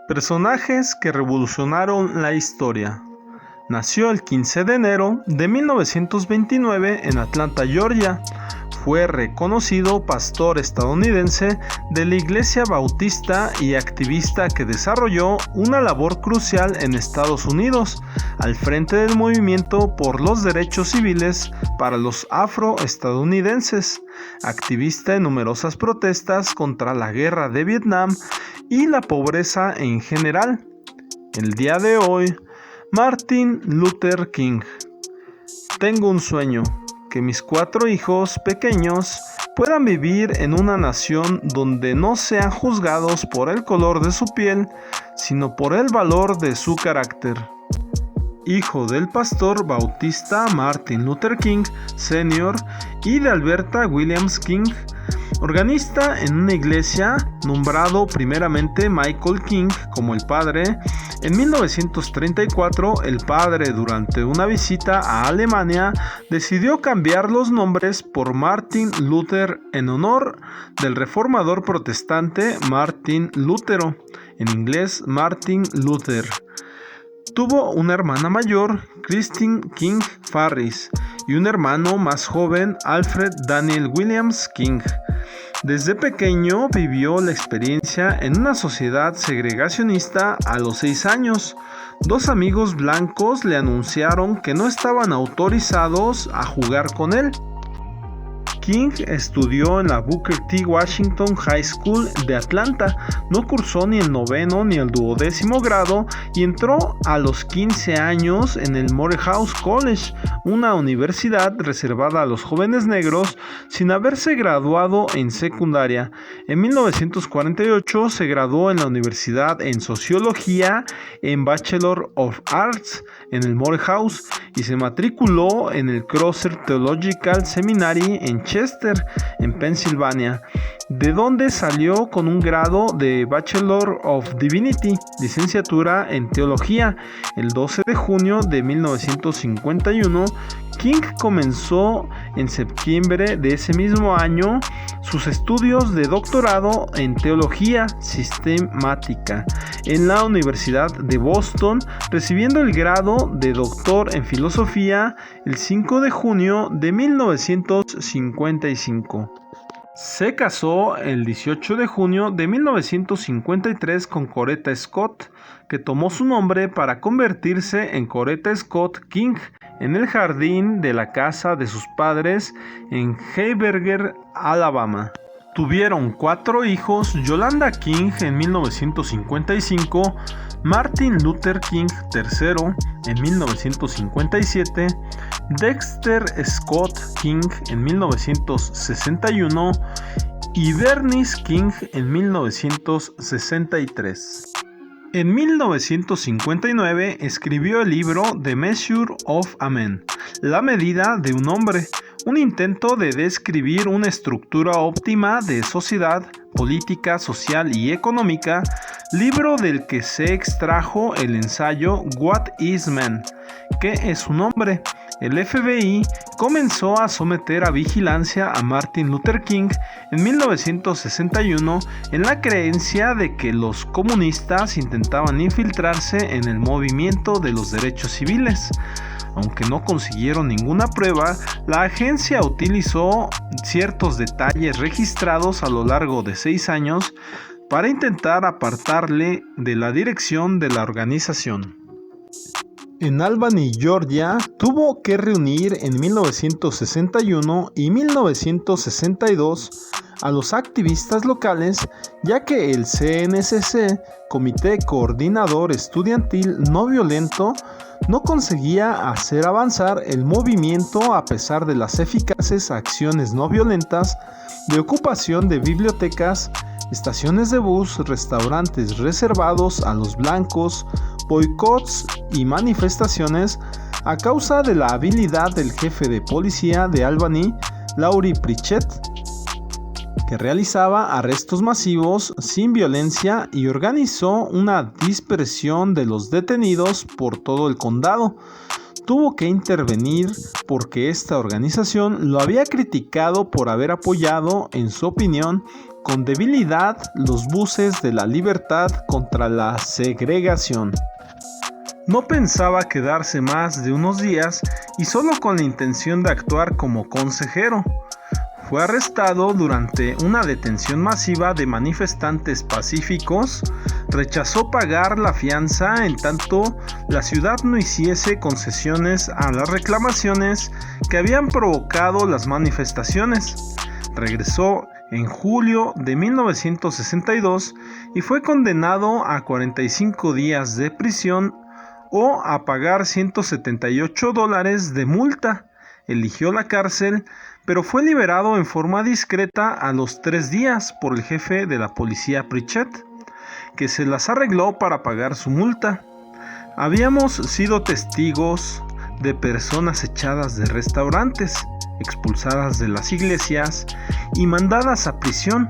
Personajes que revolucionaron la historia. Nació el 15 de enero de 1929 en Atlanta, Georgia. Fue reconocido pastor estadounidense de la Iglesia Bautista y activista que desarrolló una labor crucial en Estados Unidos al frente del movimiento por los derechos civiles para los afroestadounidenses, activista en numerosas protestas contra la guerra de Vietnam y la pobreza en general. El día de hoy, Martin Luther King. Tengo un sueño, que mis 4 hijos pequeños puedan vivir en una nación donde no sean juzgados por el color de su piel, sino por el valor de su carácter. Hijo del pastor bautista Martin Luther King Sr. y de Alberta Williams King, organista en una iglesia, nombrado primeramente Michael King como el padre. En 1934, el padre, durante una visita a Alemania, decidió cambiar los nombres por Martin Luther en honor del reformador protestante Martín Lutero, en inglés Martin Luther. Tuvo una hermana mayor, Christine King Farris, y un hermano más joven, Alfred Daniel Williams King. Desde pequeño vivió la experiencia en una sociedad segregacionista a los 6 años. 2 amigos blancos le anunciaron que no estaban autorizados a jugar con él. King estudió en la Booker T. Washington High School de Atlanta, no cursó ni el 9º ni el 12º grado y entró a los 15 años en el Morehouse College, una universidad reservada a los jóvenes negros, sin haberse graduado en secundaria. En 1948 se graduó en la universidad en Sociología en Bachelor of Arts en el Morehouse y se matriculó en el Crosser Theological Seminary en Chester, en Pensilvania, de donde salió con un grado de Bachelor of Divinity, licenciatura en Teología. El 12 de junio de 1951, King comenzó en septiembre de ese mismo año sus estudios de doctorado en Teología Sistemática en la Universidad de Boston, recibiendo el grado de doctor en Filosofía el 5 de junio de 1955. Se casó el 18 de junio de 1953 con Coretta Scott, que tomó su nombre para convertirse en Coretta Scott King en el jardín de la casa de sus padres en Heiberger, Alabama. Tuvieron 4 hijos: Yolanda King en 1955, Martin Luther King III en 1957, Dexter Scott King en 1961 y Bernice King en 1963. En 1959 escribió el libro The Measure of a Man, La medida de un hombre, un intento de describir una estructura óptima de sociedad, política, social y económica, libro del que se extrajo el ensayo What is Man? ¿Qué es un hombre? El FBI comenzó a someter a vigilancia a Martin Luther King en 1961 en la creencia de que los comunistas intentaban infiltrarse en el movimiento de los derechos civiles. Aunque no consiguieron ninguna prueba, la agencia utilizó ciertos detalles registrados a lo largo de 6 años para intentar apartarle de la dirección de la organización. En Albany, Georgia, tuvo que reunir en 1961 y 1962 a los activistas locales, ya que el CNCC, Comité Coordinador Estudiantil No Violento, no conseguía hacer avanzar el movimiento a pesar de las eficaces acciones no violentas de ocupación de bibliotecas, estaciones de bus, restaurantes reservados a los blancos, boicots y manifestaciones a causa de la habilidad del jefe de policía de Albany, Laurie Pritchett, que realizaba arrestos masivos sin violencia y organizó una dispersión de los detenidos por todo el condado. tuvo que intervenir porque esta organización lo había criticado por haber apoyado, en su opinión, con debilidad los buses de la libertad contra la segregación. No pensaba quedarse más de unos días y solo con la intención de actuar como consejero. Fue arrestado durante una detención masiva de manifestantes pacíficos, rechazó pagar la fianza en tanto la ciudad no hiciese concesiones a las reclamaciones que habían provocado las manifestaciones. Regresó en julio de 1962 y fue condenado a 45 días de prisión o a pagar $178 de multa. Eligió la cárcel, pero fue liberado en forma discreta a los 3 días por el jefe de la policía Pritchett, que se las arregló para pagar su multa. Habíamos sido testigos de personas echadas de restaurantes, expulsadas de las iglesias y mandadas a prisión,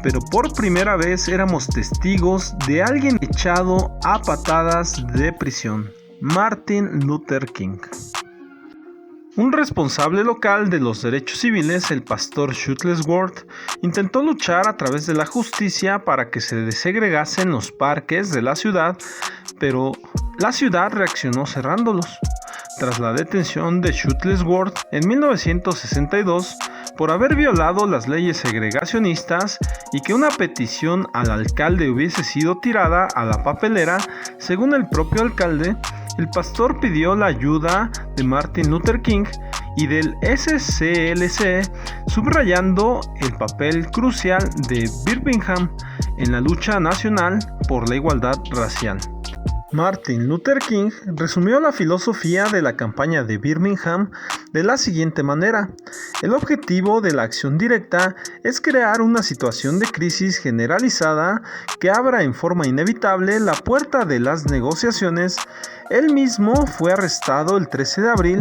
pero por primera vez éramos testigos de alguien echado a patadas de prisión. Martin Luther King. Un responsable local de los derechos civiles, el pastor Shuttlesworth, intentó luchar a través de la justicia para que se desegregasen los parques de la ciudad, pero la ciudad reaccionó cerrándolos. Tras la detención de Shuttlesworth en 1962 por haber violado las leyes segregacionistas y que una petición al alcalde hubiese sido tirada a la papelera, según el propio alcalde, el pastor pidió la ayuda de Martin Luther King y del SCLC, subrayando el papel crucial de Birmingham en la lucha nacional por la igualdad racial. Martin Luther King resumió la filosofía de la campaña de Birmingham de la siguiente manera: el objetivo de la acción directa es crear una situación de crisis generalizada que abra en forma inevitable la puerta de las negociaciones. Él mismo fue arrestado el 13 de abril.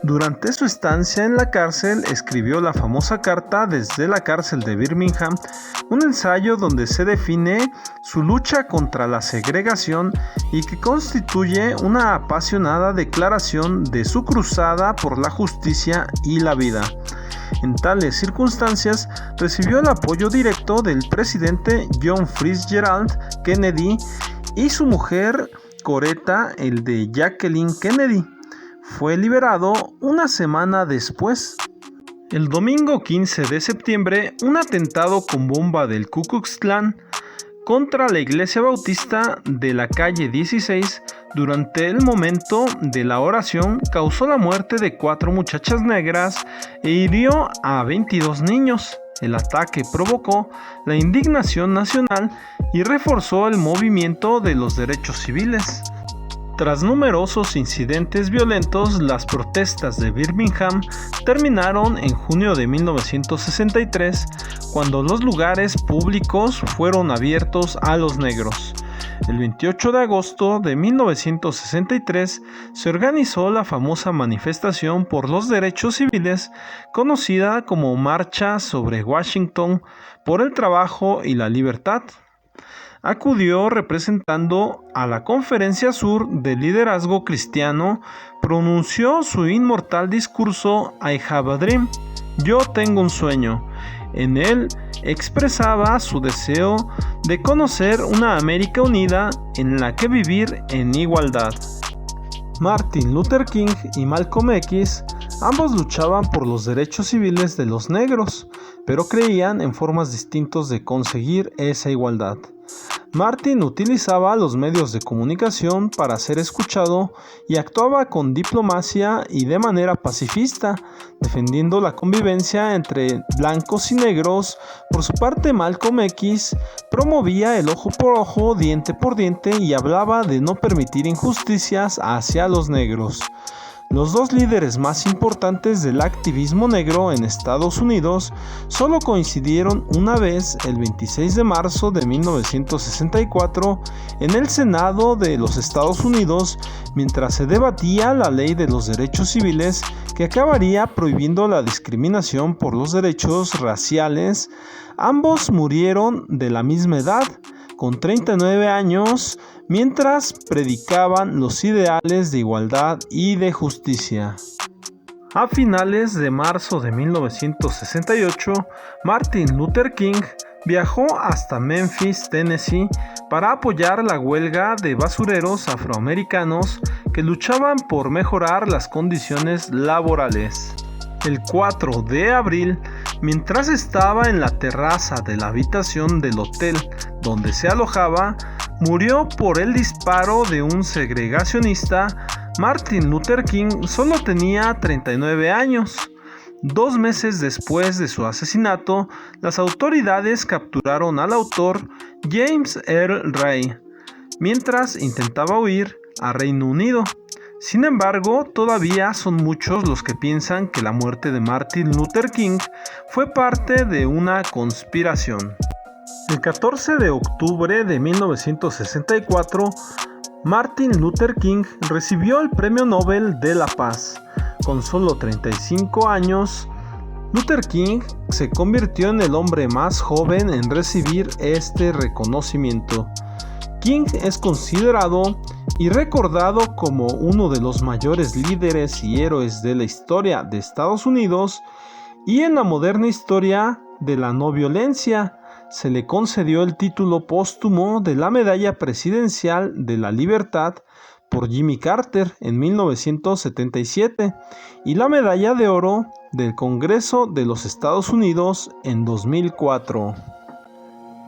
Durante su estancia en la cárcel escribió la famosa carta desde la cárcel de Birmingham, un ensayo donde se define su lucha contra la segregación y que constituye una apasionada declaración de su cruzada por la justicia y la vida. En tales circunstancias recibió el apoyo directo del presidente John Fitzgerald Kennedy y su mujer Coretta, el de Jacqueline Kennedy. Fue liberado una semana después. El domingo 15 de septiembre, un atentado con bomba del Ku Klux Klan contra la iglesia bautista de la calle 16 durante el momento de la oración causó la muerte de 4 muchachas negras e hirió a 22 niños. El ataque provocó la indignación nacional y reforzó el movimiento de los derechos civiles. Tras numerosos incidentes violentos, las protestas de Birmingham terminaron en junio de 1963, cuando los lugares públicos fueron abiertos a los negros. El 28 de agosto de 1963 se organizó la famosa manifestación por los derechos civiles, conocida como Marcha sobre Washington por el Trabajo y la Libertad. Acudió representando a la Conferencia Sur del Liderazgo Cristiano, pronunció su inmortal discurso I Have a Dream, Yo tengo un sueño. En él expresaba su deseo de conocer una América unida en la que vivir en igualdad. Martin Luther King y Malcolm X ambos luchaban por los derechos civiles de los negros, pero creían en formas distintas de conseguir esa igualdad. Martin utilizaba los medios de comunicación para ser escuchado y actuaba con diplomacia y de manera pacifista, defendiendo la convivencia entre blancos y negros. Por su parte, Malcolm X promovía el ojo por ojo, diente por diente y hablaba de no permitir injusticias hacia los negros. Los dos líderes más importantes del activismo negro en Estados Unidos solo coincidieron una vez el 26 de marzo de 1964 en el Senado de los Estados Unidos mientras se debatía la ley de los derechos civiles que acabaría prohibiendo la discriminación por los derechos raciales. Ambos murieron de la misma edad, con 39 años, mientras predicaban los ideales de igualdad y de justicia. A finales de marzo de 1968, Martin Luther King viajó hasta Memphis, Tennessee, para apoyar la huelga de basureros afroamericanos que luchaban por mejorar las condiciones laborales. El 4 de abril, mientras estaba en la terraza de la habitación del hotel donde se alojaba, murió por el disparo de un segregacionista. Martin Luther King solo tenía 39 años. 2 meses después de su asesinato, las autoridades capturaron al autor James Earl Ray, mientras intentaba huir a Reino Unido. Sin embargo, todavía son muchos los que piensan que la muerte de Martin Luther King fue parte de una conspiración. El 14 de octubre de 1964, Martin Luther King recibió el Premio Nobel de la Paz. Con solo 35 años, Luther King se convirtió en el hombre más joven en recibir este reconocimiento. King es considerado y recordado como uno de los mayores líderes y héroes de la historia de Estados Unidos, y en la moderna historia de la no violencia se le concedió el título póstumo de la Medalla Presidencial de la Libertad por Jimmy Carter en 1977 y la Medalla de Oro del Congreso de los Estados Unidos en 2004.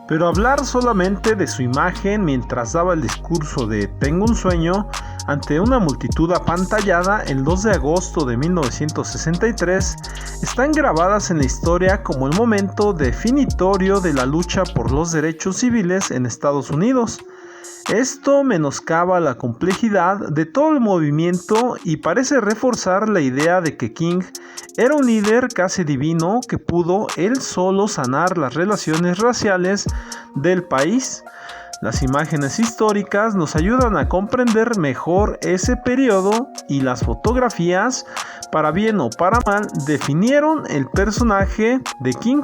Pero hablar solamente de su imagen mientras daba el discurso de "Tengo un sueño" ante una multitud apantallada el 2 de agosto de 1963 están grabadas en la historia como el momento definitorio de la lucha por los derechos civiles en Estados Unidos. Esto menoscaba la complejidad de todo el movimiento y parece reforzar la idea de que King era un líder casi divino que pudo él solo sanar las relaciones raciales del país. Las imágenes históricas nos ayudan a comprender mejor ese periodo, y las fotografías, para bien o para mal, definieron el personaje de King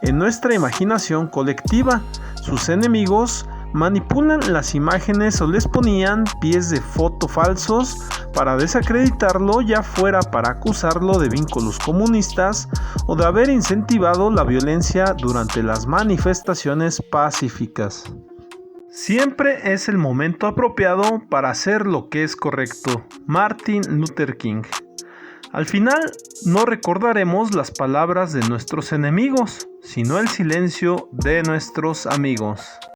en nuestra imaginación colectiva. Sus enemigos manipulan las imágenes o les ponían pies de foto falsos para desacreditarlo, ya fuera para acusarlo de vínculos comunistas o de haber incentivado la violencia durante las manifestaciones pacíficas. Siempre es el momento apropiado para hacer lo que es correcto. Martin Luther King. Al final, no recordaremos las palabras de nuestros enemigos, sino el silencio de nuestros amigos.